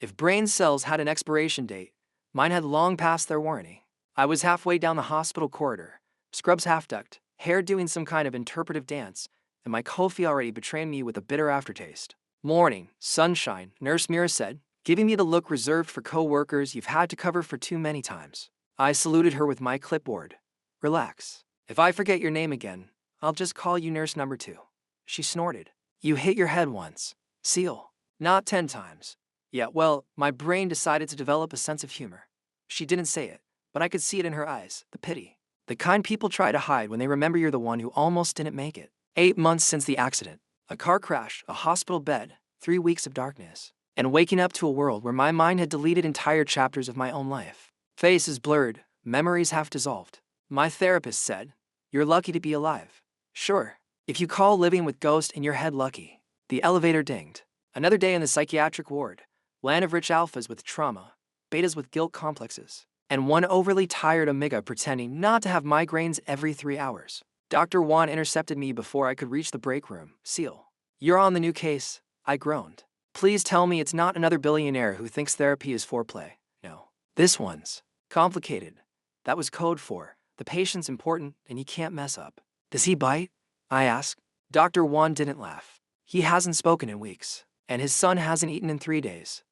If brain cells had an expiration date, mine had long passed their warranty. I was halfway down the hospital corridor, scrubs half-ducked, hair doing some kind of interpretive dance, and my coffee already betraying me with a bitter aftertaste. "Morning, sunshine," Nurse Mira said, giving me the look reserved for co-workers you've had to cover for too many times. I saluted her with my clipboard. "Relax. If I forget your name again, I'll just call you nurse number 2. She snorted. "You hit your head once. Seal. Not 10 times. Yeah, well, my brain decided to develop a sense of humor. She didn't say it, but I could see it in her eyes, the pity. The kind people try to hide when they remember you're the one who almost didn't make it. 8 months since the accident. A car crash, a hospital bed, 3 weeks of darkness. And waking up to a world where my mind had deleted entire chapters of my own life. Faces blurred, memories half dissolved. My therapist said, "You're lucky to be alive." Sure, if you call living with ghosts in your head lucky. The elevator dinged. Another day in the psychiatric ward. Land of rich alphas with trauma, betas with guilt complexes, and one overly tired amiga pretending not to have migraines every 3 hours. Dr. Wan intercepted me before I could reach the break room. "Seal. You're on the new case," I groaned. "Please tell me it's not another billionaire who thinks therapy is foreplay." No. "This one's complicated." That was code for, "The patient's important and you can't mess up." "Does he bite?" I asked. Dr. Wan didn't laugh. "He hasn't spoken in weeks, and his son hasn't eaten in 3 days.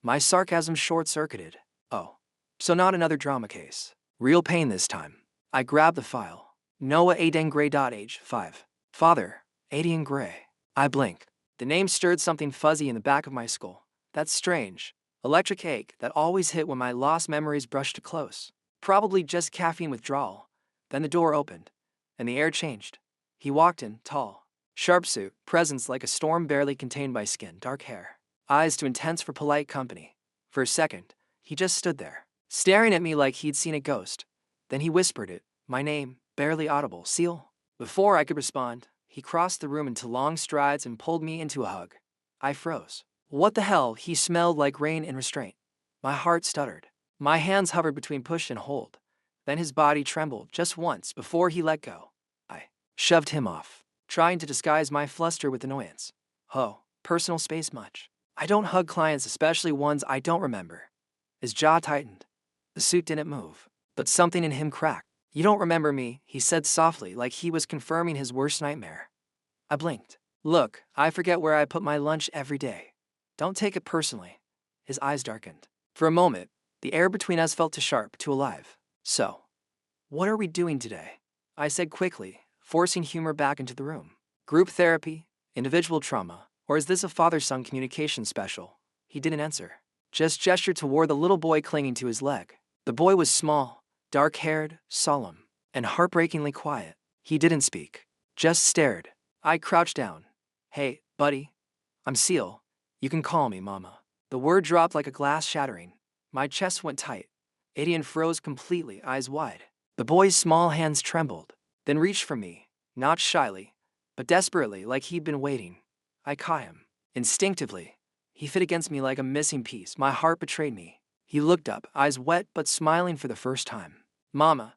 My sarcasm short-circuited. "Oh. So not another drama case. Real pain this time." I grabbed the file. Noah Aiden Gray. Age 5. Father, Aiden Gray. I blinked. The name stirred something fuzzy in the back of my skull. That's strange. Electric ache that always hit when my lost memories brushed close. Probably just caffeine withdrawal. Then the door opened, and the air changed. He walked in, tall. Sharp suit, presence like a storm barely contained by skin, dark hair. Eyes too intense for polite company. For a second, he just stood there, staring at me like he'd seen a ghost. Then he whispered it, my name, barely audible, "Seal." Before I could respond, he crossed the room into long strides and pulled me into a hug. I froze. What the hell? He smelled like rain and restraint. My heart stuttered. My hands hovered between push and hold. Then his body trembled just once before he let go. I shoved him off, trying to disguise my fluster with annoyance. "Oh, personal space much? I don't hug clients, especially ones I don't remember." His jaw tightened. The suit didn't move, but something in him cracked. "You don't remember me," he said softly, like he was confirming his worst nightmare. I blinked. "Look, I forget where I put my lunch every day. Don't take it personally." His eyes darkened. For a moment, the air between us felt too sharp, too alive. "So, what are we doing today?" I said quickly, forcing humor back into the room. "Group therapy? Individual trauma? Or is this a father-son communication special?" He didn't answer, just gestured toward the little boy clinging to his leg. The boy was small, dark-haired, solemn, and heartbreakingly quiet. He didn't speak, just stared. I crouched down. "Hey, buddy. I'm Seal. You can call me Mama." The word dropped like a glass shattering. My chest went tight. Adian froze completely, eyes wide. The boy's small hands trembled, then reached for me, not shyly, but desperately, like he'd been waiting. I caught him. Instinctively, he fit against me like a missing piece. My heart betrayed me. He looked up, eyes wet but smiling for the first time. "Mama."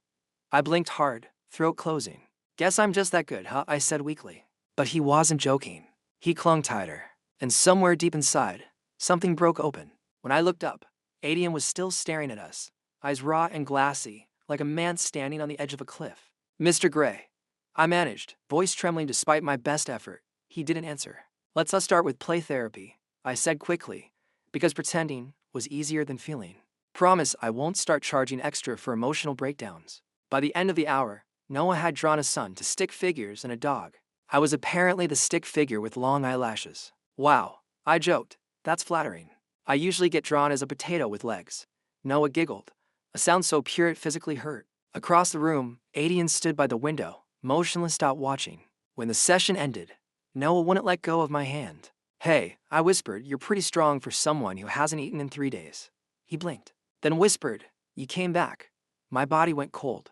I blinked hard, throat closing. "Guess I'm just that good, huh?" I said weakly. But he wasn't joking. He clung tighter, and somewhere deep inside, something broke open. When I looked up, Adian was still staring at us, eyes raw and glassy, like a man standing on the edge of a cliff. "Mr. Gray." I managed, voice trembling despite my best effort. He didn't answer. "Let's us start with play therapy," I said quickly, because pretending was easier than feeling. "Promise I won't start charging extra for emotional breakdowns." By the end of the hour, Noah had drawn a son to stick figures and a dog. I was apparently the stick figure with long eyelashes. "Wow," I joked. "That's flattering. I usually get drawn as a potato with legs." Noah giggled, a sound so pure it physically hurt. Across the room, Adian stood by the window, motionless, watching. When the session ended, Noah wouldn't let go of my hand. "Hey," I whispered, "you're pretty strong for someone who hasn't eaten in 3 days." He blinked, then whispered, "You came back." My body went cold.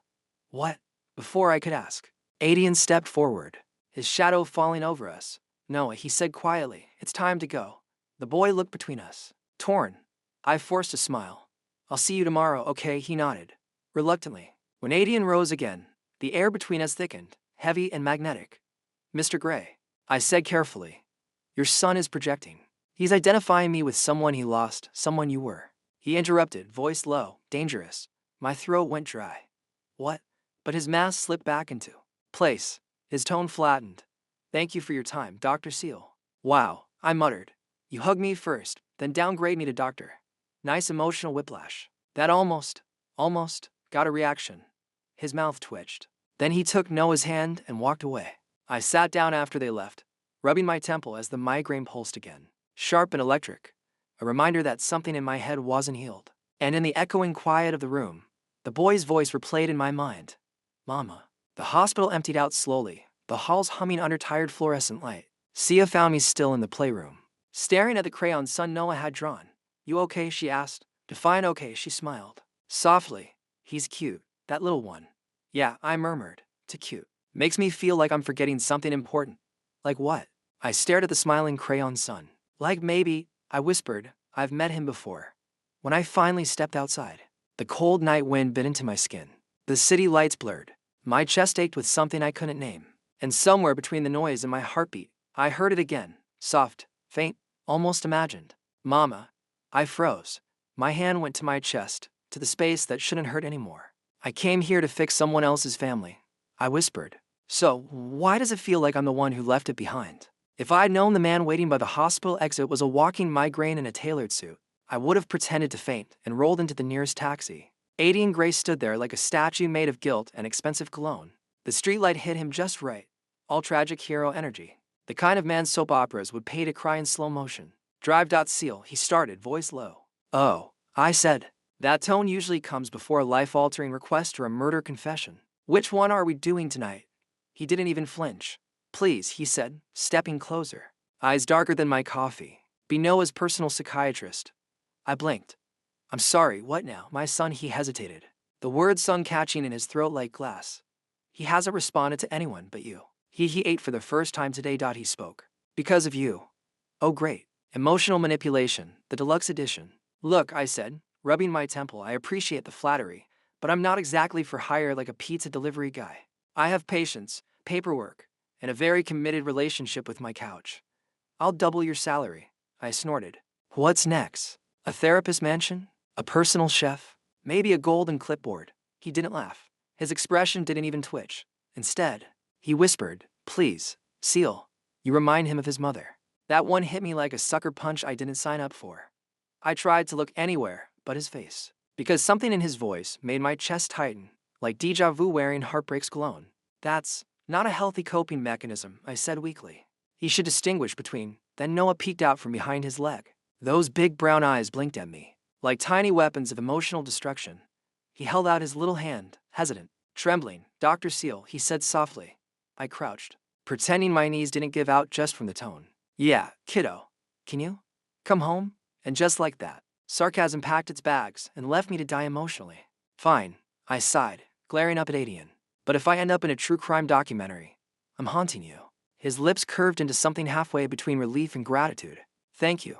"What?" Before I could ask, Adian stepped forward, his shadow falling over us. "Noah," he said quietly, "it's time to go." The boy looked between us, torn. I forced a smile. "I'll see you tomorrow, okay?" He nodded, reluctantly. When Adian rose again, the air between us thickened, heavy and magnetic. "Mr. Gray," I said carefully, "your son is projecting." He's identifying me with someone he lost, someone you were. He interrupted, voice low, dangerous. My throat went dry. What? But his mask slipped back into place. His tone flattened. Thank you for your time, Dr. Seal. Wow, I muttered. You hugged me first, then downgrade me to doctor. Nice emotional whiplash. That almost got a reaction. His mouth twitched. Then he took Noah's hand and walked away. I sat down after they left, rubbing my temple as the migraine pulsed again. Sharp and electric. A reminder that something in my head wasn't healed. And in the echoing quiet of the room, the boy's voice replayed in my mind. Mama. The hospital emptied out slowly, the halls humming under tired fluorescent light. Sia found me still in the playroom, staring at the crayon son Noah had drawn. You okay? She asked. Define okay, she smiled. Softly. He's cute, that little one. Yeah, I murmured. Too cute. Makes me feel like I'm forgetting something important. Like what? I stared at the smiling crayon son. Like maybe, I whispered, I've met him before. When I finally stepped outside, the cold night wind bit into my skin. The city lights blurred. My chest ached with something I couldn't name. And somewhere between the noise and my heartbeat, I heard it again. Soft, faint, almost imagined. Mama. I froze. My hand went to my chest, to the space that shouldn't hurt anymore. I came here to fix someone else's family. I whispered. So, why does it feel like I'm the one who left it behind? If I'd known the man waiting by the hospital exit was a walking migraine in a tailored suit, I would have pretended to faint and rolled into the nearest taxi. Adian Gray stood there like a statue made of guilt and expensive cologne. The streetlight hit him just right. All tragic hero energy. The kind of man soap operas would pay to cry in slow motion. Drive.Seal, he started, voice low. Oh, I said. That tone usually comes before a life-altering request or a murder confession. Which one are we doing tonight? He didn't even flinch. Please, he said, stepping closer. Eyes darker than my coffee. Be Noah's personal psychiatrist. I blinked. I'm sorry, what now? My son, he hesitated. The words sung catching in his throat like glass. He hasn't responded to anyone but you. He ate for the first time today. He spoke. Because of you. Oh great. Emotional manipulation, the deluxe edition. Look, I said, rubbing my temple, I appreciate the flattery, but I'm not exactly for hire like a pizza delivery guy. I have patience, paperwork, and a very committed relationship with my couch. I'll double your salary, I snorted. What's next? A therapist mansion? A personal chef? Maybe a golden clipboard? He didn't laugh. His expression didn't even twitch. Instead, he whispered, please, Seal. You remind him of his mother. That one hit me like a sucker punch I didn't sign up for. I tried to look anywhere but his face, because something in his voice made my chest tighten, like deja vu wearing heartbreak's cologne. That's not a healthy coping mechanism, I said weakly. He should distinguish between. Then Noah peeked out from behind his leg. Those big brown eyes blinked at me, like tiny weapons of emotional destruction. He held out his little hand, hesitant, trembling. Dr. Seal, he said softly. I crouched, pretending my knees didn't give out just from the tone. Yeah, kiddo. Can you come home? And just like that, sarcasm packed its bags and left me to die emotionally. Fine, I sighed, glaring up at Adian. But if I end up in a true crime documentary, I'm haunting you. His lips curved into something halfway between relief and gratitude. Thank you.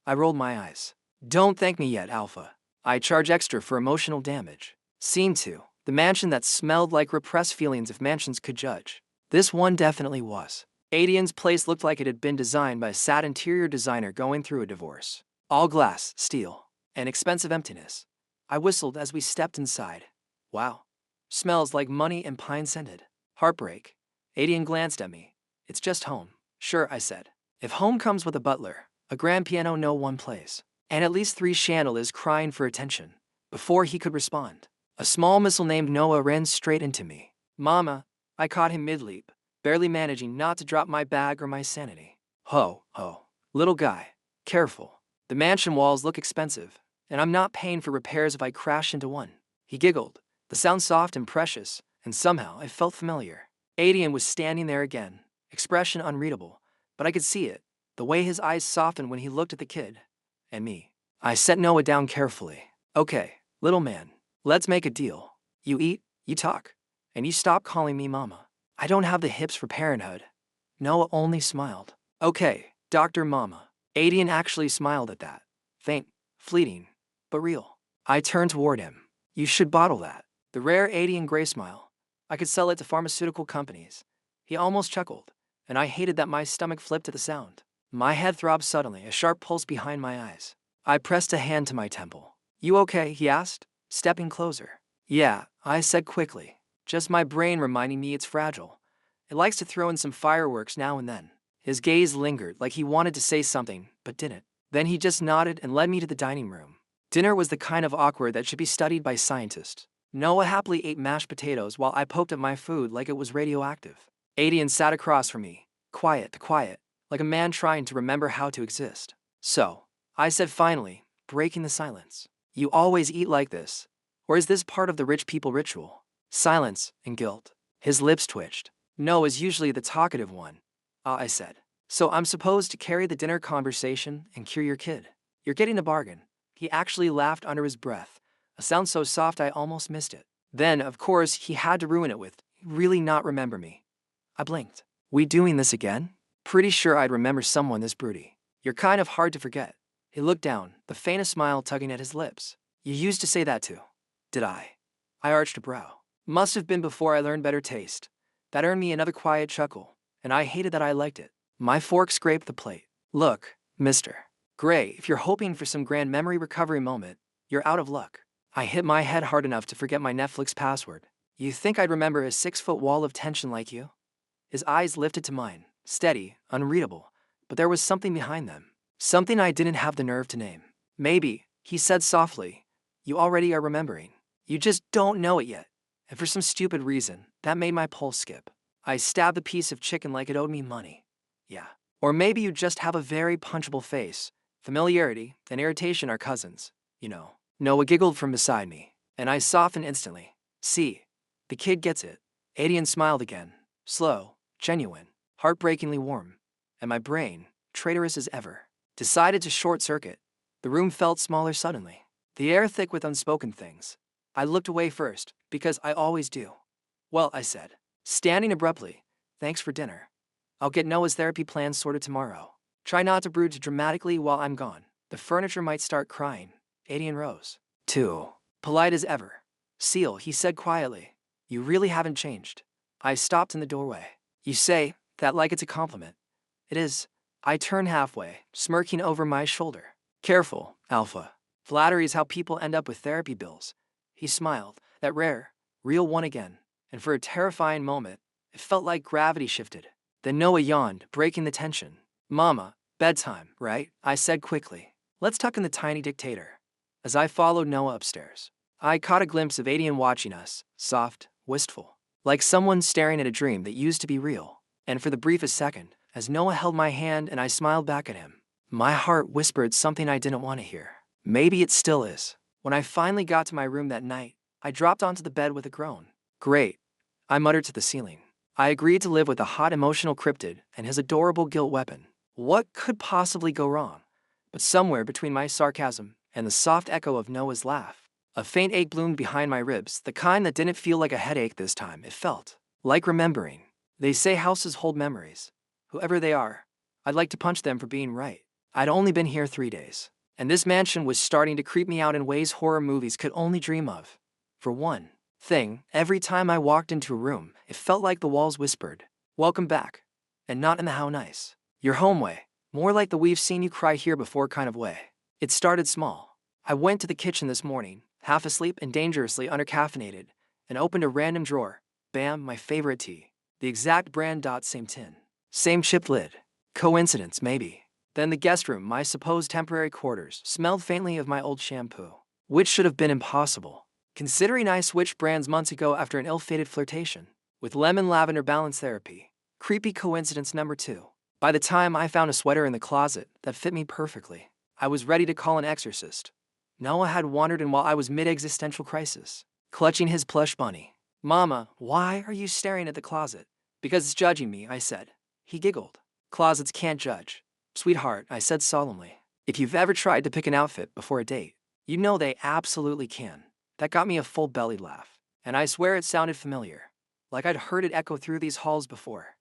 I rolled my eyes. Don't thank me yet, Alpha. I charge extra for emotional damage. Scene 2. The mansion that smelled like repressed feelings if mansions could judge. This one definitely was. Adian's place looked like it had been designed by a sad interior designer going through a divorce. All glass, steel, and expensive emptiness. I whistled as we stepped inside. Wow. Smells like money and pine-scented. Heartbreak. Adian glanced at me. It's just home. Sure, I said. If home comes with a butler, a grand piano no one plays, and at least 3 chandeliers crying for attention. Before he could respond, a small missile named Noah ran straight into me. Mama, I caught him mid-leap, barely managing not to drop my bag or my sanity. Ho, ho. Little guy. Careful. The mansion walls look expensive, and I'm not paying for repairs if I crash into one. He giggled, the sound soft and precious, and somehow I felt familiar. Adian was standing there again, expression unreadable, but I could see it, the way his eyes softened when he looked at the kid. And me. I set Noah down carefully. Okay, little man, let's make a deal. You eat, you talk, and you stop calling me mama. I don't have the hips for parenthood. Noah only smiled. Okay, Dr. Mama. Adian actually smiled at that. Faint, fleeting, but real. I turned toward him. You should bottle that. The rare Adian Gray smile. I could sell it to pharmaceutical companies. He almost chuckled, and I hated that my stomach flipped at the sound. My head throbbed suddenly, a sharp pulse behind my eyes. I pressed a hand to my temple. You okay? He asked, stepping closer. Yeah, I said quickly. Just my brain reminding me it's fragile. It likes to throw in some fireworks now and then. His gaze lingered, like he wanted to say something, but didn't. Then he just nodded and led me to the dining room. Dinner was the kind of awkward that should be studied by scientists. Noah happily ate mashed potatoes while I poked at my food like it was radioactive. Adian sat across from me, quiet, like a man trying to remember how to exist. So, I said finally, breaking the silence. You always eat like this? Or is this part of the rich people ritual? Silence and guilt. His lips twitched. Noah is usually the talkative one. I said. So I'm supposed to carry the dinner conversation and cure your kid. You're getting a bargain. He actually laughed under his breath, a sound so soft I almost missed it. Then, of course, he had to ruin it with, really not remember me. I blinked. We doing this again? Pretty sure I'd remember someone this broody. You're kind of hard to forget. He looked down, the faintest smile tugging at his lips. You used to say that too. Did I? I arched a brow. Must have been before I learned better taste. That earned me another quiet chuckle, and I hated that I liked it. My fork scraped the plate. Look, Mr. Gray, if you're hoping for some grand memory recovery moment, you're out of luck. I hit my head hard enough to forget my Netflix password. You think I'd remember a 6-foot wall of tension like you? His eyes lifted to mine, steady, unreadable, but there was something behind them. Something I didn't have the nerve to name. Maybe, he said softly, you already are remembering. You just don't know it yet. And for some stupid reason, that made my pulse skip. I stabbed the piece of chicken like it owed me money. Yeah. Or maybe you just have a very punchable face. Familiarity and irritation are cousins, you know. Noah giggled from beside me, and I softened instantly. See, the kid gets it. Adian smiled again, slow, genuine, heartbreakingly warm. And my brain, traitorous as ever, decided to short-circuit. The room felt smaller suddenly, the air thick with unspoken things. I looked away first, because I always do. Well, I said, standing abruptly, thanks for dinner. I'll get Noah's therapy plan sorted tomorrow. Try not to brood too dramatically while I'm gone. The furniture might start crying. Adian rose. Too polite as ever. Seal, he said quietly. You really haven't changed. I stopped in the doorway. You say that like it's a compliment. It is. I turned halfway, smirking over my shoulder. Careful, Alpha. Flattery is how people end up with therapy bills. He smiled, that rare, real one again, and for a terrifying moment, it felt like gravity shifted. Then Noah yawned, breaking the tension. Mama, bedtime, right? I said quickly. Let's tuck in the tiny dictator. As I followed Noah upstairs, I caught a glimpse of Adian watching us, soft, wistful, like someone staring at a dream that used to be real. And for the briefest second, as Noah held my hand and I smiled back at him, my heart whispered something I didn't want to hear. Maybe it still is. When I finally got to my room that night, I dropped onto the bed with a groan. Great, I muttered to the ceiling. I agreed to live with a hot emotional cryptid and his adorable guilt weapon. What could possibly go wrong? But somewhere between my sarcasm and the soft echo of Noah's laugh, a faint ache bloomed behind my ribs, the kind that didn't feel like a headache this time. It felt like remembering. They say houses hold memories. Whoever they are, I'd like to punch them for being right. I'd only been here 3 days, and this mansion was starting to creep me out in ways horror movies could only dream of. For one thing, every time I walked into a room, it felt like the walls whispered, welcome back, and not in the how nice. Your home way, more like the we've seen you cry here before kind of way. It started small. I went to the kitchen this morning, half asleep and dangerously undercaffeinated, and opened a random drawer. Bam, my favorite tea. The exact brand. Same tin. Same chipped lid. Coincidence, maybe. Then the guest room, my supposed temporary quarters, smelled faintly of my old shampoo, which should have been impossible, considering I switched brands months ago after an ill-fated flirtation with lemon lavender balance therapy. Creepy coincidence number 2. By the time I found a sweater in the closet that fit me perfectly, I was ready to call an exorcist. Noah had wandered in while I was mid-existential crisis, clutching his plush bunny. Mama, why are you staring at the closet? Because it's judging me, I said. He giggled. Closets can't judge. Sweetheart, I said solemnly. If you've ever tried to pick an outfit before a date, you know they absolutely can. That got me a full-bellied laugh, and I swear it sounded familiar, like I'd heard it echo through these halls before.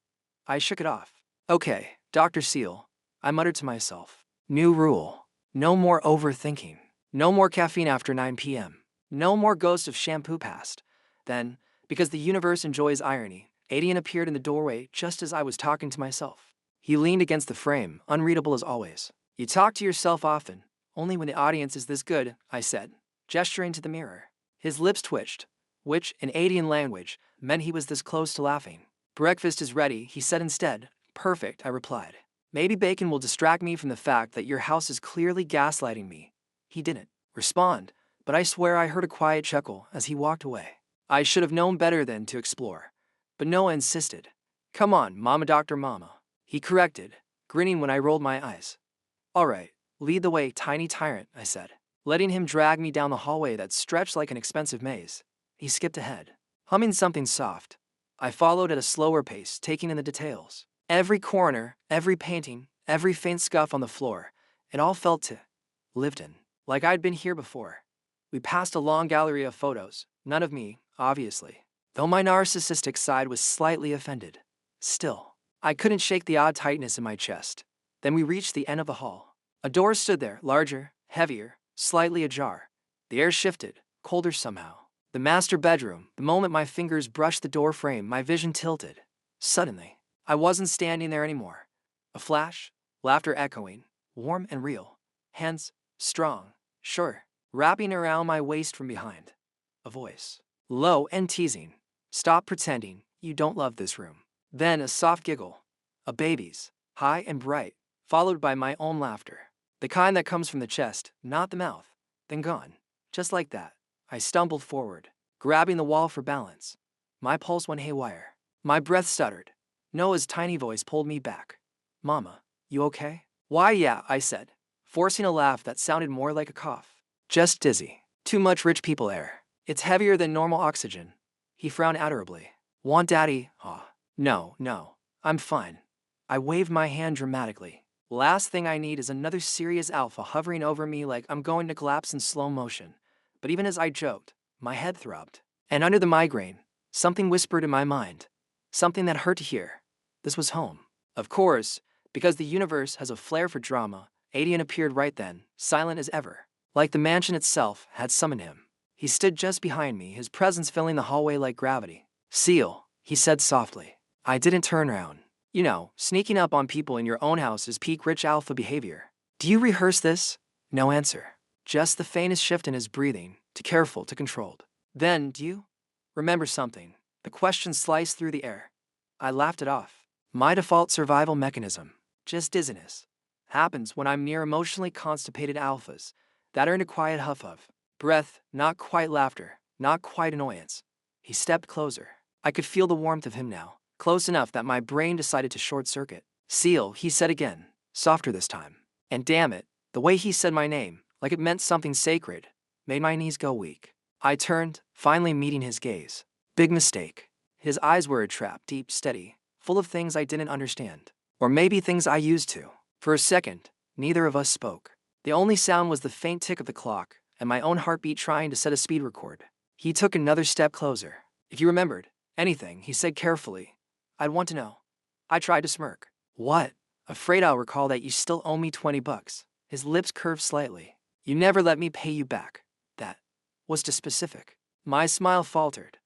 I shook it off. Okay, Dr. Seal, I muttered to myself. New rule. No more overthinking. No more caffeine after 9 p.m. No more ghost of shampoo past. Then, because the universe enjoys irony, Adian appeared in the doorway just as I was talking to myself. He leaned against the frame, unreadable as always. You talk to yourself often, only when the audience is this good, I said, gesturing to the mirror. His lips twitched, which, in Adian language, meant he was this close to laughing. Breakfast is ready, he said instead. Perfect, I replied. Maybe bacon will distract me from the fact that your house is clearly gaslighting me. He didn't respond, but I swear I heard a quiet chuckle as he walked away. I should have known better than to explore. But Noah insisted. Come on, Mama Dr. Mama. He corrected, grinning when I rolled my eyes. All right, lead the way, tiny tyrant, I said, letting him drag me down the hallway that stretched like an expensive maze. He skipped ahead, humming something soft. I followed at a slower pace, taking in the details. Every corner, every painting, every faint scuff on the floor, it all felt to lived in, like I'd been here before. We passed a long gallery of photos, none of me, obviously, though my narcissistic side was slightly offended. Still, I couldn't shake the odd tightness in my chest. Then we reached the end of the hall. A door stood there, larger, heavier, slightly ajar. The air shifted, colder somehow. The master bedroom. The moment my fingers brushed the door frame, my vision tilted. Suddenly, I wasn't standing there anymore. A flash, laughter echoing, warm and real. Hands, strong, sure, wrapping around my waist from behind. A voice, low and teasing. Stop pretending you don't love this room. Then a soft giggle. A baby's, high and bright, followed by my own laughter. The kind that comes from the chest, not the mouth. Then gone. Just like that. I stumbled forward, grabbing the wall for balance. My pulse went haywire. My breath stuttered. Noah's tiny voice pulled me back. Mama, you okay? Why, yeah, I said, forcing a laugh that sounded more like a cough. Just dizzy. Too much rich people air. It's heavier than normal oxygen. He frowned adorably. Want daddy? Aw. No, I'm fine. I waved my hand dramatically. Last thing I need is another serious alpha hovering over me like I'm going to collapse in slow motion. But even as I joked, my head throbbed. And under the migraine, something whispered in my mind. Something that hurt to hear. This was home. Of course, because the universe has a flair for drama, Adian appeared right then, silent as ever. Like the mansion itself had summoned him. He stood just behind me, his presence filling the hallway like gravity. Seal, he said softly. I didn't turn around. You know, sneaking up on people in your own house is peak rich alpha behavior. Do you rehearse this? No answer. Just the faintest shift in his breathing, too careful, too controlled. Then, do you remember something? The question sliced through the air. I laughed it off. My default survival mechanism. Just dizziness. Happens when I'm near emotionally constipated alphas that earn a quiet huff of breath, not quite laughter, not quite annoyance. He stepped closer. I could feel the warmth of him now, close enough that my brain decided to short circuit. Seal, he said again, softer this time. And damn it, the way he said my name, like it meant something sacred, made my knees go weak. I turned, finally meeting his gaze. Big mistake. His eyes were a trap, deep, steady, full of things I didn't understand. Or maybe things I used to. For a second, neither of us spoke. The only sound was the faint tick of the clock, and my own heartbeat trying to set a speed record. He took another step closer. If you remembered anything, he said carefully, I'd want to know. I tried to smirk. What? Afraid I'll recall that you still owe me $20. His lips curved slightly. You never let me pay you back. That was too specific. My smile faltered.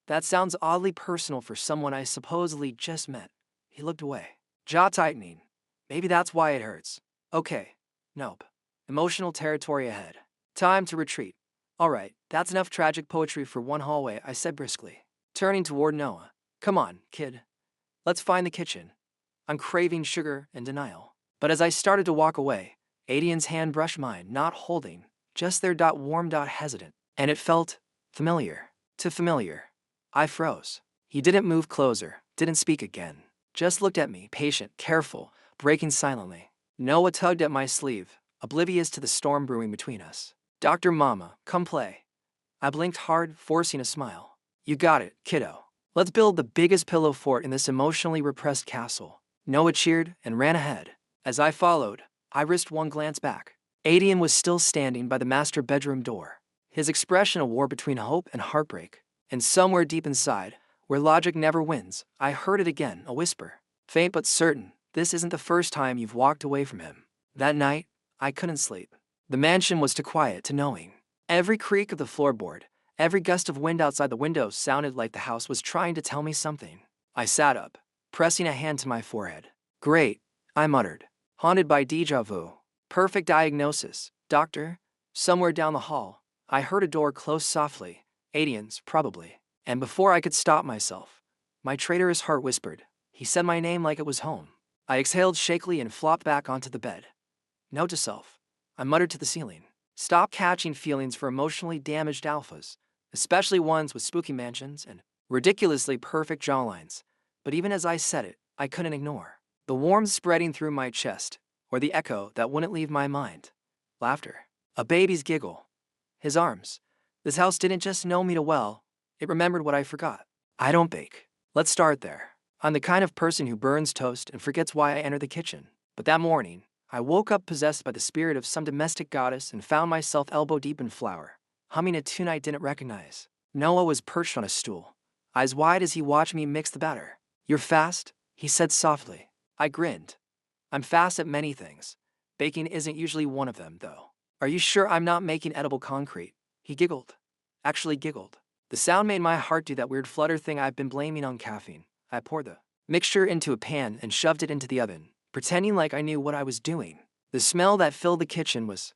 That sounds oddly personal for someone I supposedly just met. He looked away. Jaw tightening. Maybe that's why it hurts. Okay. Nope. Emotional territory ahead. Time to retreat. All right, that's enough tragic poetry for one hallway, I said briskly, turning toward Noah. Come on, kid. Let's find the kitchen. I'm craving sugar and denial. But as I started to walk away, Adian's hand brushed mine, not holding, just there, warm, hesitant. And it felt familiar. Too familiar. I froze. He didn't move closer, didn't speak again. Just looked at me, patient, careful, breaking silently. Noah tugged at my sleeve, oblivious to the storm brewing between us. Dr. Mama, come play. I blinked hard, forcing a smile. You got it, kiddo. Let's build the biggest pillow fort in this emotionally repressed castle. Noah cheered and ran ahead. As I followed, I risked one glance back. Adian was still standing by the master bedroom door, his expression a war between hope and heartbreak. And somewhere deep inside, where logic never wins, I heard it again, a whisper. Faint but certain, this isn't the first time you've walked away from him. That night, I couldn't sleep. The mansion was too quiet, too knowing. Every creak of the floorboard, every gust of wind outside the windows sounded like the house was trying to tell me something. I sat up, pressing a hand to my forehead. Great, I muttered. Haunted by déjà vu. Perfect diagnosis, doctor. Somewhere down the hall, I heard a door close softly. Adians, probably. And before I could stop myself, my traitorous heart whispered. He said my name like it was home. I exhaled shakily and flopped back onto the bed. Note to self. I muttered to the ceiling. Stop catching feelings for emotionally damaged alphas, especially ones with spooky mansions and ridiculously perfect jawlines. But even as I said it, I couldn't ignore the warmth spreading through my chest, or the echo that wouldn't leave my mind. Laughter. A baby's giggle. His arms. This house didn't just know me too well, it remembered what I forgot. I don't bake. Let's start there. I'm the kind of person who burns toast and forgets why I entered the kitchen. But that morning, I woke up possessed by the spirit of some domestic goddess and found myself elbow-deep in flour, humming a tune I didn't recognize. Noah was perched on a stool, eyes wide as he watched me mix the batter. You're fast, he said softly. I grinned. I'm fast at many things. Baking isn't usually one of them, though. Are you sure I'm not making edible concrete? He giggled. Actually giggled. The sound made my heart do that weird flutter thing I've been blaming on caffeine. I poured the mixture into a pan and shoved it into the oven, pretending like I knew what I was doing. The smell that filled the kitchen was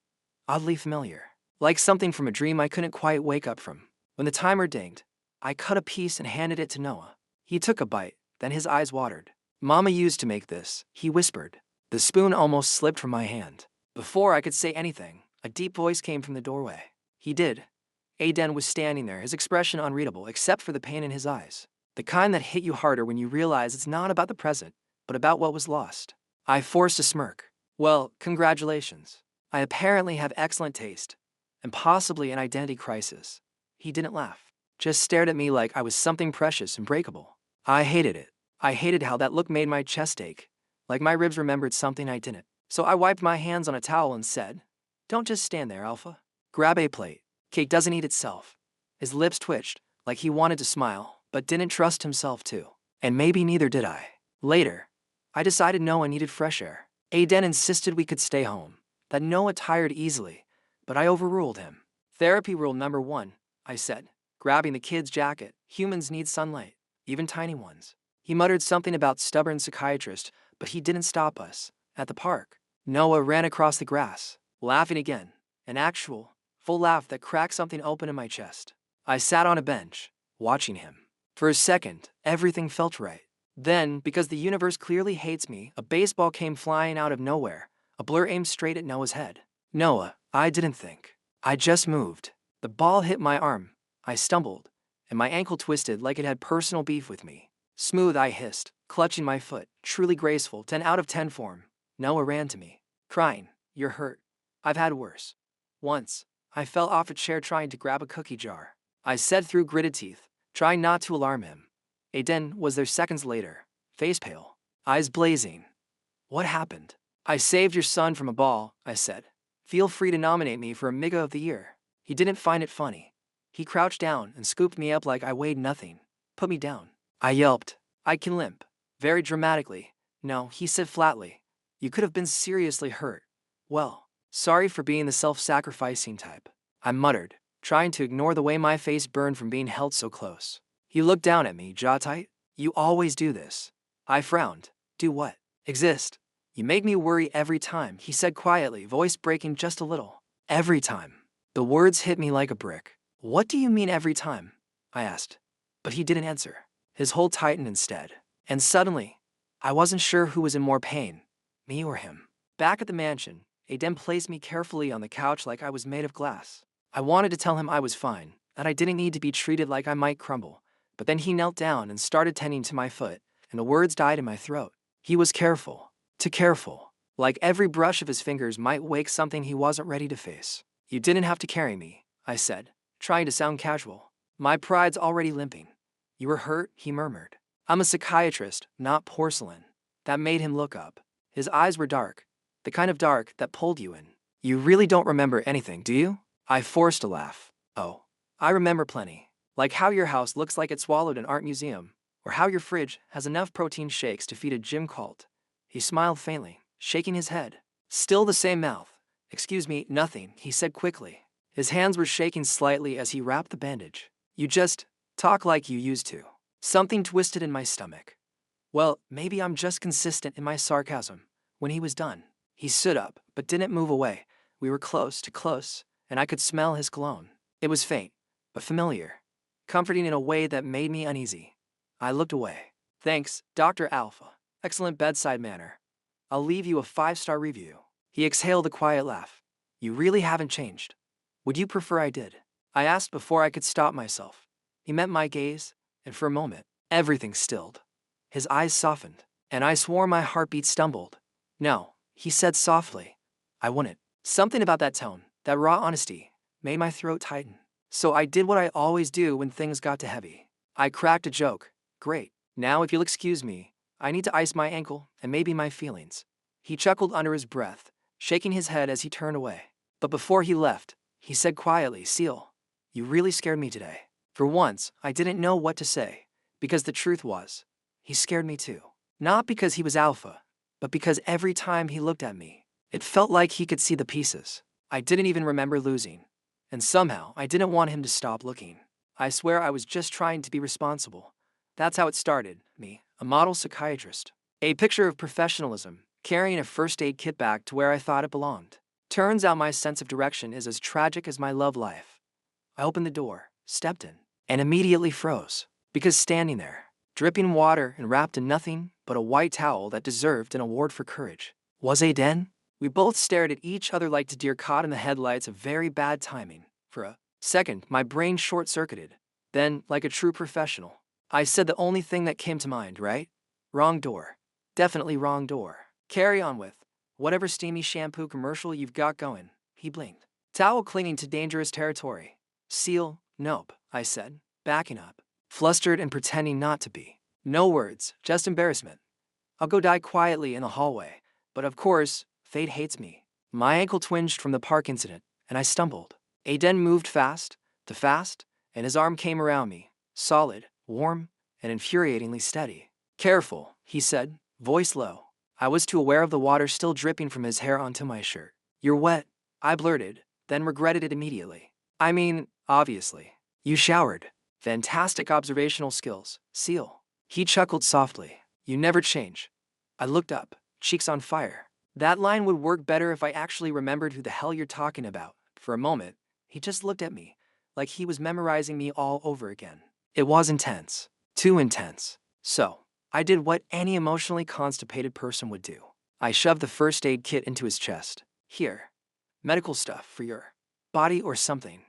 oddly familiar, like something from a dream I couldn't quite wake up from. When the timer dinged, I cut a piece and handed it to Noah. He took a bite, then his eyes watered. Mama used to make this, he whispered. The spoon almost slipped from my hand. Before I could say anything, a deep voice came from the doorway. He did. Aiden was standing there, his expression unreadable except for the pain in his eyes. The kind that hit you harder when you realize it's not about the present, but about what was lost. I forced a smirk. Well, congratulations. I apparently have excellent taste, and possibly an identity crisis. He didn't laugh, just stared at me like I was something precious and breakable. I hated it. I hated how that look made my chest ache, like my ribs remembered something I didn't. So I wiped my hands on a towel and said, Don't just stand there, Alpha. Grab a plate. Cake doesn't eat itself. His lips twitched, like he wanted to smile, but didn't trust himself to. And maybe neither did I. Later, I decided Noah needed fresh air. Aiden insisted we could stay home, that Noah tired easily, but I overruled him. Therapy rule number 1, I said, grabbing the kid's jacket. Humans need sunlight, even tiny ones. He muttered something about stubborn psychiatrist, but he didn't stop us. At the park, Noah ran across the grass, laughing again, an actual, full laugh that cracked something open in my chest. I sat on a bench, watching him. For a second, everything felt right. Then, because the universe clearly hates me, a baseball came flying out of nowhere, a blur aimed straight at Noah's head. Noah, I didn't think. I just moved. The ball hit my arm. I stumbled, and my ankle twisted like it had personal beef with me. Smooth, I hissed, clutching my foot. Truly graceful, 10 out of 10 form. Noah ran to me, crying, You're hurt. I've had worse. Once, I fell off a chair trying to grab a cookie jar. I said through gritted teeth, trying not to alarm him. Aiden was there seconds later, face pale, eyes blazing. What happened? I saved your son from a ball, I said. Feel free to nominate me for a Miga of the Year. He didn't find it funny. He crouched down and scooped me up like I weighed nothing. Put me down. I yelped. I can limp. Very dramatically. No, he said flatly. You could have been seriously hurt. Well, sorry for being the self-sacrificing type. I muttered, trying to ignore the way my face burned from being held so close. He looked down at me, jaw tight. You always do this. I frowned. Do what? Exist. You make me worry every time, he said quietly, voice breaking just a little. Every time. The words hit me like a brick. What do you mean every time? I asked. But he didn't answer. His hold tightened instead. And suddenly, I wasn't sure who was in more pain, me or him. Back at the mansion, Aiden placed me carefully on the couch like I was made of glass. I wanted to tell him I was fine, that I didn't need to be treated like I might crumble. But then he knelt down and started tending to my foot, and the words died in my throat. He was careful. Too careful. Like every brush of his fingers might wake something he wasn't ready to face. You didn't have to carry me, I said, trying to sound casual. My pride's already limping. You were hurt, he murmured. I'm a psychiatrist, not porcelain. That made him look up. His eyes were dark, the kind of dark that pulled you in. You really don't remember anything, do you? I forced a laugh. Oh, I remember plenty. Like how your house looks like it swallowed an art museum, or how your fridge has enough protein shakes to feed a gym cult. He smiled faintly, shaking his head. Still the same mouth. Excuse me, nothing, he said quickly. His hands were shaking slightly as he wrapped the bandage. You just talk like you used to. Something twisted in my stomach. Well, maybe I'm just consistent in my sarcasm. When he was done, he stood up, but didn't move away. We were close, and I could smell his cologne. It was faint, but familiar, comforting in a way that made me uneasy. I looked away. Thanks, Dr. Alpha. Excellent bedside manner. I'll leave you a 5-star review. He exhaled a quiet laugh. You really haven't changed. Would you prefer I did? I asked before I could stop myself. He met my gaze, and for a moment, everything stilled. His eyes softened, and I swore my heartbeat stumbled. No, he said softly. I wouldn't. Something about that tone, that raw honesty, made my throat tighten. So I did what I always do when things got too heavy. I cracked a joke. Great. Now if you'll excuse me, I need to ice my ankle and maybe my feelings. He chuckled under his breath, shaking his head as he turned away. But before he left, he said quietly, Seal, you really scared me today. For once, I didn't know what to say, because the truth was, he scared me too. Not because he was alpha, but because every time he looked at me, it felt like he could see the pieces. I didn't even remember losing. And somehow, I didn't want him to stop looking. I swear I was just trying to be responsible. That's how it started, me, a model psychiatrist. A picture of professionalism, carrying a first aid kit back to where I thought it belonged. Turns out my sense of direction is as tragic as my love life. I opened the door, stepped in, and immediately froze. Because standing there, dripping water and wrapped in nothing but a white towel that deserved an award for courage, was Aiden. We both stared at each other like deer caught in the headlights of very bad timing. For a second, my brain short-circuited. Then, like a true professional, I said the only thing that came to mind, right? Wrong door. Definitely wrong door. Carry on with whatever steamy shampoo commercial you've got going. He blinked. Towel clinging to dangerous territory. Seal, nope, I said, backing up, flustered and pretending not to be. No words, just embarrassment. I'll go die quietly in the hallway, but of course, fate hates me. My ankle twinged from the park incident, and I stumbled. Aiden moved fast, and his arm came around me, solid, warm, and infuriatingly steady. Careful, he said, voice low. I was too aware of the water still dripping from his hair onto my shirt. You're wet, I blurted, then regretted it immediately. I mean, obviously. You showered. Fantastic observational skills, Seal. He chuckled softly. You never change. I looked up, cheeks on fire. That line would work better if I actually remembered who the hell you're talking about. For a moment, he just looked at me, like he was memorizing me all over again. It was intense. Too intense. So, I did what any emotionally constipated person would do. I shoved the first aid kit into his chest. Here. Medical stuff for your body or something.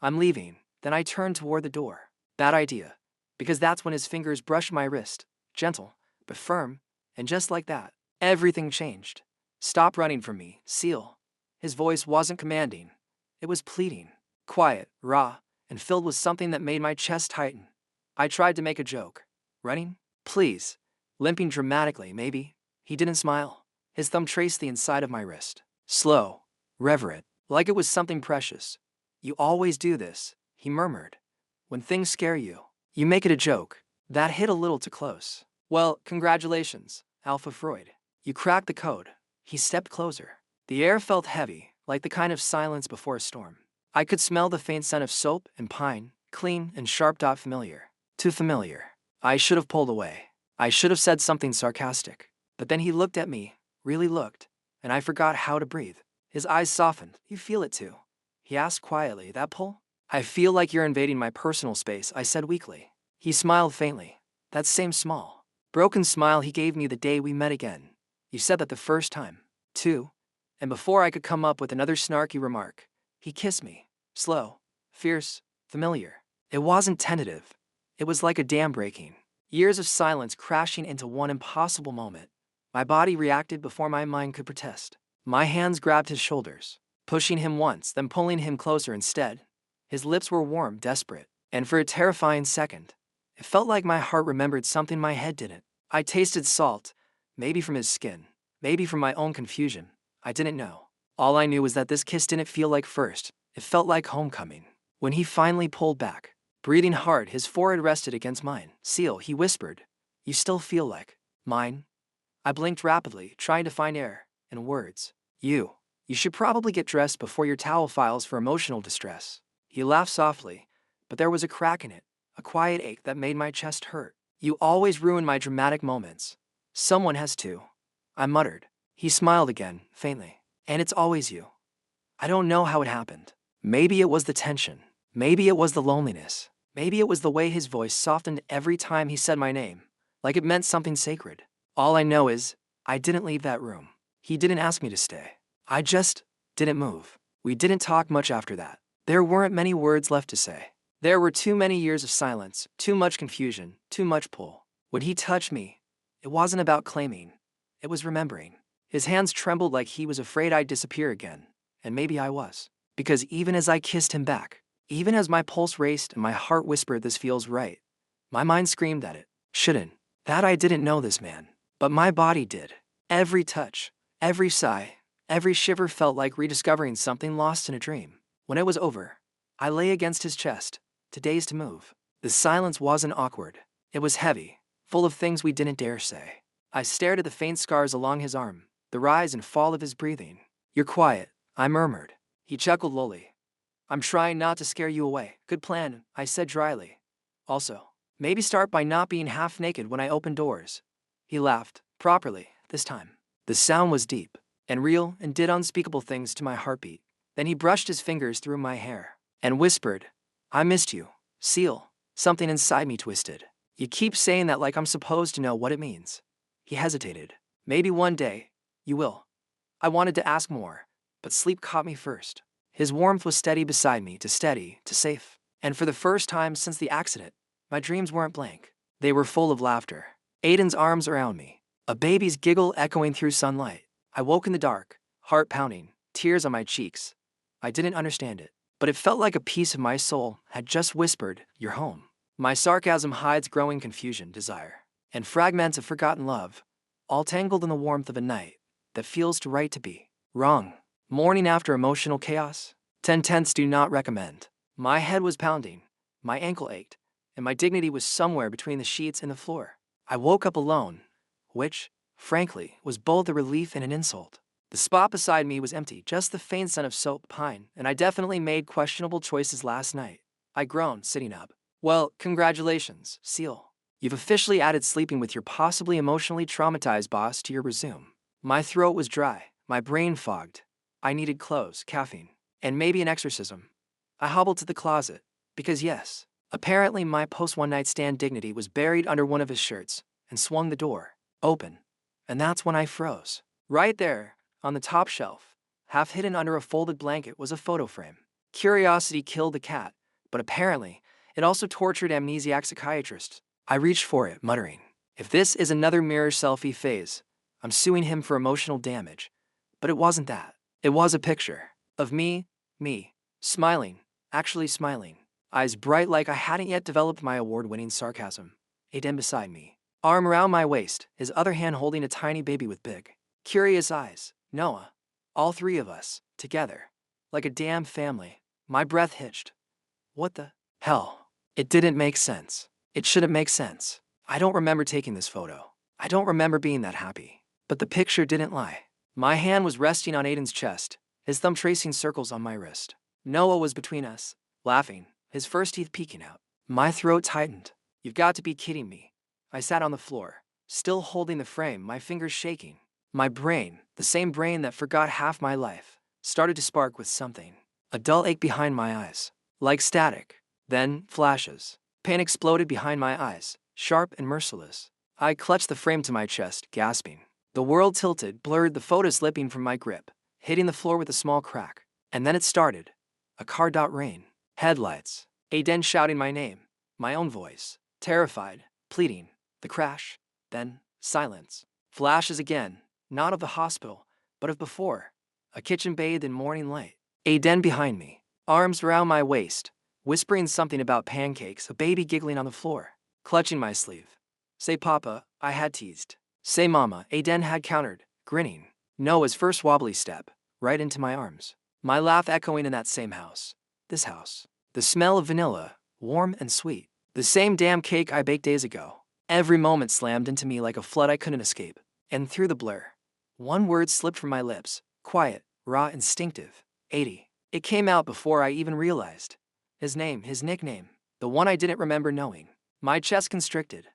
I'm leaving. Then I turned toward the door. Bad idea. Because that's when his fingers brushed my wrist. Gentle, but firm. And just like that, everything changed. Stop running from me, Seal. His voice wasn't commanding. It was pleading. Quiet, raw, and filled with something that made my chest tighten. I tried to make a joke. Running? Please. Limping dramatically, maybe. He didn't smile. His thumb traced the inside of my wrist. Slow. Reverent. Like it was something precious. You always do this, he murmured. When things scare you, you make it a joke. That hit a little too close. Well, congratulations, Alpha Freud. You cracked the code. He stepped closer. The air felt heavy, like the kind of silence before a storm. I could smell the faint scent of soap and pine, clean and sharp. Familiar. Too familiar. I should have pulled away. I should have said something sarcastic. But then he looked at me, really looked, and I forgot how to breathe. His eyes softened. You feel it too? He asked quietly. That pull? I feel like you're invading my personal space, I said weakly. He smiled faintly. That same small, broken smile he gave me the day we met again. You said that the first time, too. And before I could come up with another snarky remark, he kissed me. Slow, fierce, familiar. It wasn't tentative. It was like a dam breaking. Years of silence crashing into one impossible moment. My body reacted before my mind could protest. My hands grabbed his shoulders, pushing him once, then pulling him closer instead. His lips were warm, desperate, and for a terrifying second, it felt like my heart remembered something my head didn't. I tasted salt, maybe from his skin, maybe from my own confusion. I didn't know. All I knew was that this kiss didn't feel like first. It felt like homecoming. When he finally pulled back, breathing hard, his forehead rested against mine. Seal, he whispered. You still feel like mine? I blinked rapidly, trying to find air and words. You should probably get dressed before your towel files for emotional distress. He laughed softly, but there was a crack in it, a quiet ache that made my chest hurt. You always ruin my dramatic moments. Someone has to. I muttered. He smiled again, faintly. And it's always you. I don't know how it happened. Maybe it was the tension. Maybe it was the loneliness. Maybe it was the way his voice softened every time he said my name, like it meant something sacred. All I know is, I didn't leave that room. He didn't ask me to stay. I just didn't move. We didn't talk much after that. There weren't many words left to say. There were too many years of silence, too much confusion, too much pull. When he touched me, it wasn't about claiming. It was remembering. His hands trembled like he was afraid I'd disappear again. And maybe I was. Because even as I kissed him back, even as my pulse raced and my heart whispered this feels right, my mind screamed at it. Shouldn't. That I didn't know this man. But my body did. Every touch, every sigh, every shiver felt like rediscovering something lost in a dream. When it was over, I lay against his chest, too dazed to move. The silence wasn't awkward. It was heavy, full of things we didn't dare say. I stared at the faint scars along his arm, the rise and fall of his breathing. You're quiet, I murmured. He chuckled lowly. I'm trying not to scare you away. Good plan, I said dryly. Also, maybe start by not being half naked when I open doors. He laughed, properly, this time. The sound was deep and real and did unspeakable things to my heartbeat. Then he brushed his fingers through my hair and whispered, I missed you, Seal. Something inside me twisted. You keep saying that like I'm supposed to know what it means. He hesitated. Maybe one day, you will. I wanted to ask more, but sleep caught me first. His warmth was steady beside me, to safe. And for the first time since the accident, my dreams weren't blank. They were full of laughter. Aiden's arms around me, a baby's giggle echoing through sunlight. I woke in the dark, heart pounding, tears on my cheeks. I didn't understand it, but it felt like a piece of my soul had just whispered, you're home. My sarcasm hides growing confusion, desire, and fragments of forgotten love, all tangled in the warmth of a night that feels too right to be wrong. Morning after emotional chaos? 10/10 do not recommend. My head was pounding, my ankle ached, and my dignity was somewhere between the sheets and the floor. I woke up alone, which, frankly, was both a relief and an insult. The spot beside me was empty, just the faint scent of soap pine, and I definitely made questionable choices last night. I groaned, sitting up. Well, congratulations, Seal. You've officially added sleeping with your possibly emotionally traumatized boss to your resume. My throat was dry, my brain fogged. I needed clothes, caffeine, and maybe an exorcism. I hobbled to the closet, because yes, apparently my post-one-night stand dignity was buried under one of his shirts, and swung the door open. And that's when I froze. Right there, on the top shelf, half hidden under a folded blanket, was a photo frame. Curiosity killed the cat, but apparently, it also tortured amnesiac psychiatrists. I reached for it, muttering, if this is another mirror selfie phase, I'm suing him for emotional damage. But it wasn't that. It was a picture of me, smiling, actually smiling, eyes bright like I hadn't yet developed my award-winning sarcasm. Aiden beside me, arm around my waist, his other hand holding a tiny baby with big, curious eyes. Noah. All three of us, together, like a damn family. My breath hitched. What the hell? It didn't make sense. It shouldn't make sense. I don't remember taking this photo. I don't remember being that happy. But the picture didn't lie. My hand was resting on Aiden's chest, his thumb tracing circles on my wrist. Noah was between us, laughing, his first teeth peeking out. My throat tightened. You've got to be kidding me. I sat on the floor, still holding the frame, my fingers shaking. My brain, the same brain that forgot half my life, started to spark with something. A dull ache behind my eyes, like static. Then, flashes. Pain exploded behind my eyes, sharp and merciless. I clutched the frame to my chest, gasping. The world tilted, blurred, the photo slipping from my grip, hitting the floor with a small crack. And then it started. A car. Rain. Headlights. Aiden shouting my name. My own voice. Terrified. Pleading. The crash. Then, silence. Flashes again. Not of the hospital, but of before. A kitchen bathed in morning light. Aiden behind me. Arms around my waist. Whispering something about pancakes, a baby giggling on the floor. Clutching my sleeve. Say Papa, I had teased. Say Mama, Aiden had countered, grinning. Noah's first wobbly step, right into my arms. My laugh echoing in that same house. This house. The smell of vanilla, warm and sweet. The same damn cake I baked days ago. Every moment slammed into me like a flood I couldn't escape. And through the blur, one word slipped from my lips. Quiet, raw, instinctive. 80. It came out before I even realized. His name, his nickname. The one I didn't remember knowing. My chest constricted.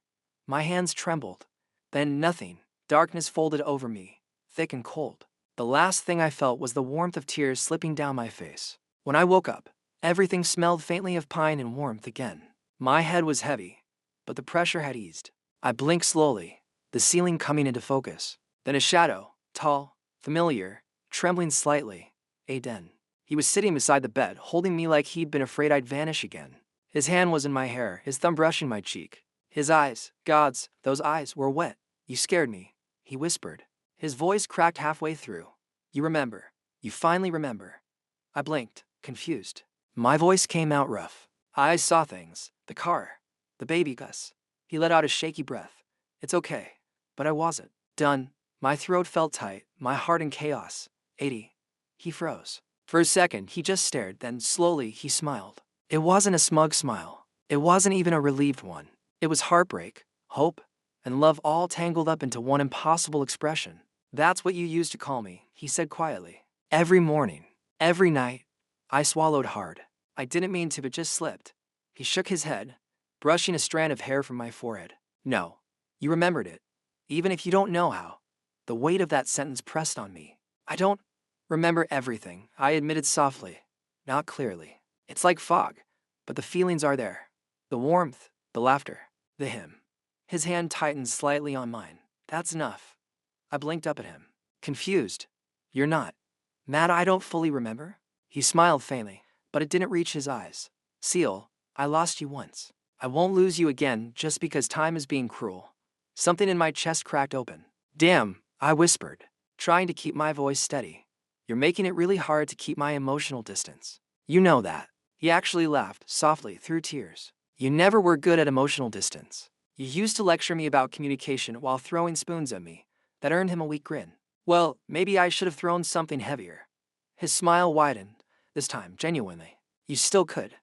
My hands trembled. Then nothing. Darkness folded over me, thick and cold. The last thing I felt was the warmth of tears slipping down my face. When I woke up, everything smelled faintly of pine and warmth again. My head was heavy, but the pressure had eased. I blinked slowly, the ceiling coming into focus. Then a shadow, tall, familiar, trembling slightly. Aiden. He was sitting beside the bed, holding me like he'd been afraid I'd vanish again. His hand was in my hair, his thumb brushing my cheek. His eyes, gods, those eyes were wet. You scared me, he whispered. His voice cracked halfway through. You remember. You finally remember. I blinked, confused. My voice came out rough. I saw things. The car. The baby Gus. He let out a shaky breath. It's okay. But I wasn't done. My throat felt tight, my heart in chaos. 80. He froze. For a second, he just stared, then slowly he smiled. It wasn't a smug smile. It wasn't even a relieved one. It was heartbreak, hope, and love all tangled up into one impossible expression. That's what you used to call me, he said quietly. Every morning, every night. I swallowed hard. I didn't mean to, but just slipped. He shook his head, brushing a strand of hair from my forehead. No, you remembered it, even if you don't know how. The weight of that sentence pressed on me. I don't remember everything, I admitted softly, not clearly. It's like fog, but the feelings are there. The warmth, the laughter, the hymn. His hand tightened slightly on mine. That's enough. I blinked up at him, confused. You're not mad I don't fully remember? He smiled faintly, but it didn't reach his eyes. Seal, I lost you once. I won't lose you again just because time is being cruel. Something in my chest cracked open. Damn, I whispered, trying to keep my voice steady. You're making it really hard to keep my emotional distance. You know that. He actually laughed, softly, through tears. You never were good at emotional distance. You used to lecture me about communication while throwing spoons at me. That earned him a weak grin. Well, maybe I should have thrown something heavier. His smile widened, this time genuinely. You still could.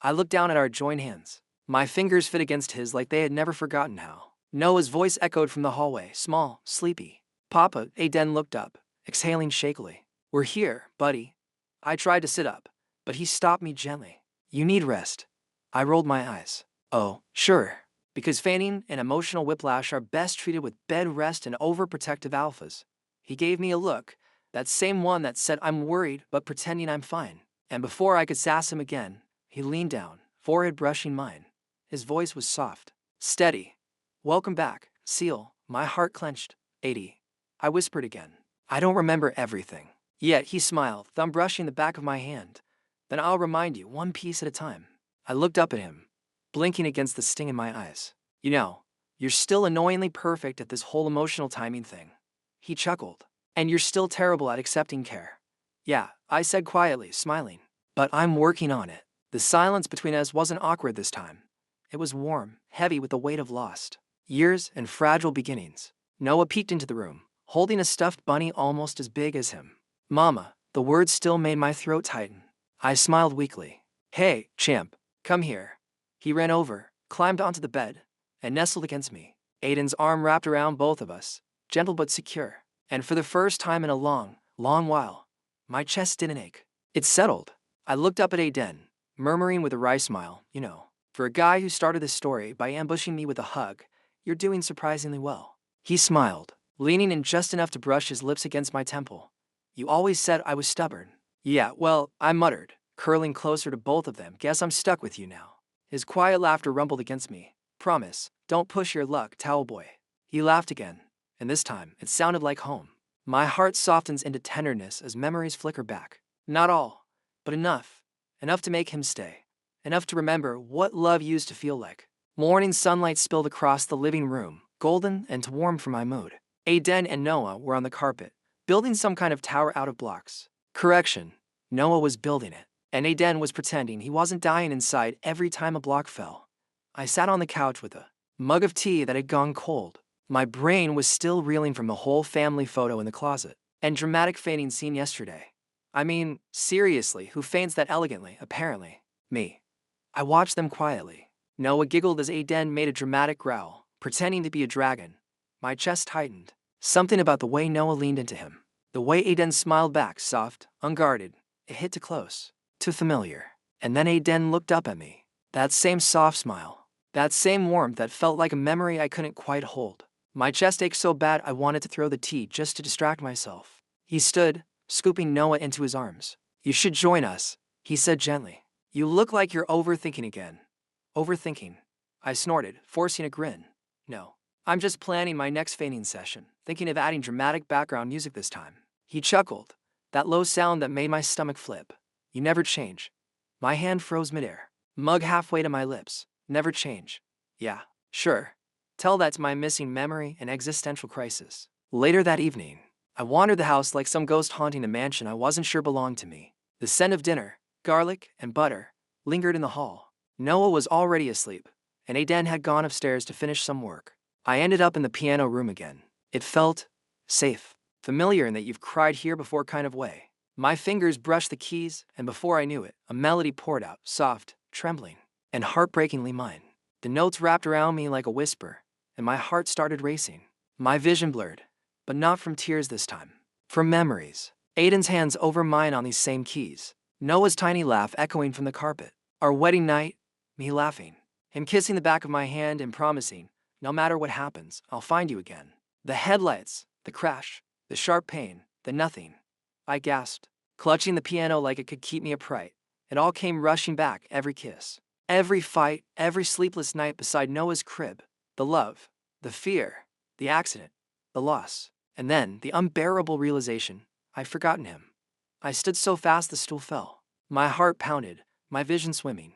I looked down at our joined hands. My fingers fit against his like they had never forgotten how. Noah's voice echoed from the hallway, small, sleepy. Papa, Aiden looked up, exhaling shakily. We're here, buddy. I tried to sit up, but he stopped me gently. You need rest. I rolled my eyes. Oh, sure. Because fainting and emotional whiplash are best treated with bed rest and overprotective alphas. He gave me a look, that same one that said I'm worried but pretending I'm fine. And before I could sass him again, he leaned down, forehead brushing mine. His voice was soft, steady. Welcome back, Seal. My heart clenched. 80. I whispered again. I don't remember everything. Yet he smiled, thumb brushing the back of my hand. Then I'll remind you, one piece at a time. I looked up at him, blinking against the sting in my eyes. You know, you're still annoyingly perfect at this whole emotional timing thing. He chuckled. And you're still terrible at accepting care. Yeah, I said quietly, smiling. But I'm working on it. The silence between us wasn't awkward this time. It was warm, heavy with the weight of lost years and fragile beginnings. Noah peeked into the room, holding a stuffed bunny almost as big as him. Mama, the words still made my throat tighten. I smiled weakly. Hey, champ, come here. He ran over, climbed onto the bed, and nestled against me. Aiden's arm wrapped around both of us, gentle but secure. And for the first time in a long, long while, my chest didn't ache. It settled. I looked up at Aiden, murmuring with a wry smile, you know, for a guy who started this story by ambushing me with a hug, you're doing surprisingly well. He smiled, leaning in just enough to brush his lips against my temple. You always said I was stubborn. Yeah, well, I muttered, curling closer to both of them. Guess I'm stuck with you now. His quiet laughter rumbled against me. Promise, don't push your luck, towel boy. He laughed again. And this time, it sounded like home. My heart softens into tenderness as memories flicker back. Not all, but enough. Enough to make him stay. Enough to remember what love used to feel like. Morning sunlight spilled across the living room, golden and warm for my mood. Aiden and Noah were on the carpet, building some kind of tower out of blocks. Correction, Noah was building it, and Aiden was pretending he wasn't dying inside every time a block fell. I sat on the couch with a mug of tea that had gone cold. My brain was still reeling from the whole family photo in the closet and dramatic fainting scene yesterday. I mean, seriously, who faints that elegantly, apparently? Me. I watched them quietly. Noah giggled as Aiden made a dramatic growl, pretending to be a dragon. My chest tightened. Something about the way Noah leaned into him. The way Aiden smiled back, soft, unguarded. It hit too close, too familiar. And then Aiden looked up at me. That same soft smile. That same warmth that felt like a memory I couldn't quite hold. My chest ached so bad I wanted to throw the tea just to distract myself. He stood, scooping Noah into his arms. "You should join us," he said gently. "You look like you're overthinking again." "Overthinking?" I snorted, forcing a grin. "No. I'm just planning my next fainting session, thinking of adding dramatic background music this time." He chuckled, that low sound that made my stomach flip. "You never change." My hand froze midair, mug halfway to my lips. "Never change." "Yeah, sure. Tell that to my missing memory and existential crisis." Later that evening, I wandered the house like some ghost haunting a mansion I wasn't sure belonged to me. The scent of dinner, garlic, and butter lingered in the hall. Noah was already asleep, and Aiden had gone upstairs to finish some work. I ended up in the piano room again. It felt safe, familiar in that you've cried here before kind of way. My fingers brushed the keys, and before I knew it, a melody poured out, soft, trembling, and heartbreakingly mine. The notes wrapped around me like a whisper, and my heart started racing. My vision blurred, but not from tears this time. From memories. Aiden's hands over mine on these same keys. Noah's tiny laugh echoing from the carpet. Our wedding night, me laughing. Him kissing the back of my hand and promising, no matter what happens, I'll find you again. The headlights, the crash, the sharp pain, the nothing. I gasped, clutching the piano like it could keep me upright. It all came rushing back, every kiss. Every fight, every sleepless night beside Noah's crib. The love, the fear, the accident, the loss. And then, the unbearable realization, I'd forgotten him. I stood so fast the stool fell. My heart pounded, my vision swimming.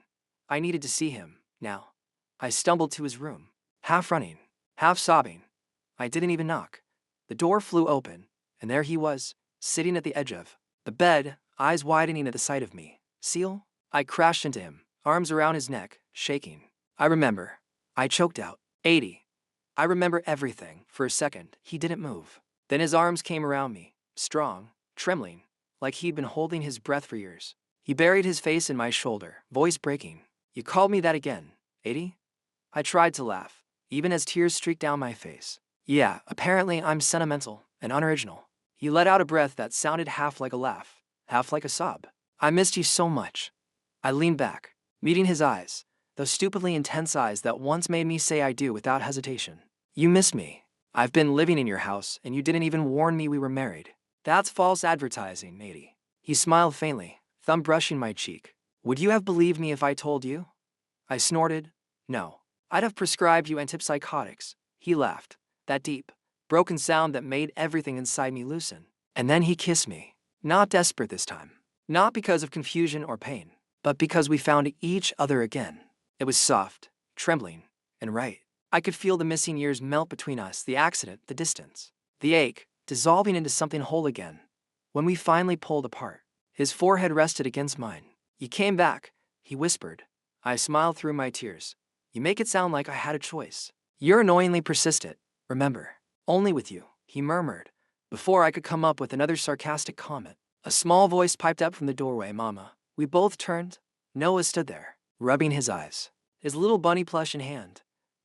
I needed to see him, now. I stumbled to his room, half running, half sobbing. I didn't even knock. The door flew open, and there he was, sitting at the edge of the bed, eyes widening at the sight of me. "Seal?" I crashed into him, arms around his neck, shaking. "I remember." I choked out. 80. I remember everything. For a second, he didn't move. Then his arms came around me, strong, trembling, like he'd been holding his breath for years. He buried his face in my shoulder, voice breaking. "You called me that again, 80?" I tried to laugh, even as tears streaked down my face. "Yeah, apparently I'm sentimental and unoriginal." He let out a breath that sounded half like a laugh, half like a sob. "I missed you so much." I leaned back, meeting his eyes, those stupidly intense eyes that once made me say I do without hesitation. "You miss me. I've been living in your house, and you didn't even warn me we were married." "That's false advertising, 80. He smiled faintly, thumb brushing my cheek. "Would you have believed me if I told you?" I snorted. "No. I'd have prescribed you antipsychotics." He laughed, that deep, broken sound that made everything inside me loosen. And then he kissed me. Not desperate this time. Not because of confusion or pain, but because we found each other again. It was soft, trembling, and right. I could feel the missing years melt between us, the accident, the distance. The ache, dissolving into something whole again. When we finally pulled apart, his forehead rested against mine. "You came back," he whispered. I smiled through my tears. "You make it sound like I had a choice." "You're annoyingly persistent, remember. Only with you," he murmured, before I could come up with another sarcastic comment. A small voice piped up from the doorway, "Mama." We both turned. Noah stood there, rubbing his eyes, his little bunny plush in hand.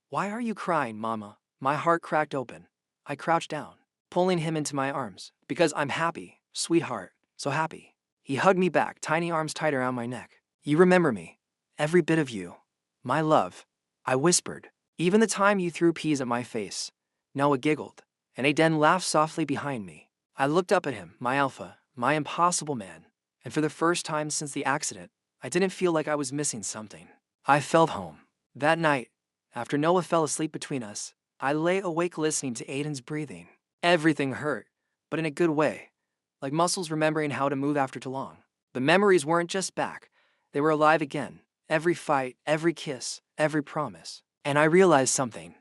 "Why are you crying, Mama?" My heart cracked open. I crouched down, pulling him into my arms. "Because I'm happy, sweetheart, so happy." He hugged me back, tiny arms tight around my neck. "You remember me. Every bit of you. My love." I whispered. "Even the time you threw peas at my face." Noah giggled, and Aiden laughed softly behind me. I looked up at him, my alpha, my impossible man, and for the first time since the accident, I didn't feel like I was missing something. I felt home. That night, after Noah fell asleep between us, I lay awake listening to Aiden's breathing. Everything hurt, but in a good way, like muscles remembering how to move after too long. The memories weren't just back, they were alive again. Every fight, every kiss, every promise. And I realized something.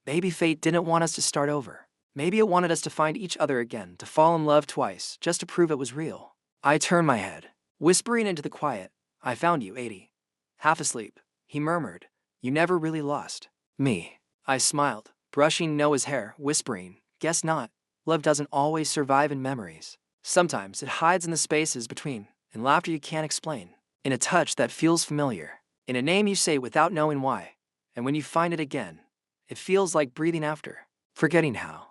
Maybe fate didn't want us to start over. Maybe it wanted us to find each other again, to fall in love twice, just to prove it was real. I turned my head, whispering into the quiet. "I found you, 80. Half asleep," he murmured. "You never really lost me." I smiled, brushing Noah's hair, whispering, "Guess not. Love doesn't always survive in memories. Sometimes it hides in the spaces between, in laughter you can't explain, in a touch that feels familiar, in a name you say without knowing why. And when you find it again, it feels like breathing after, forgetting how."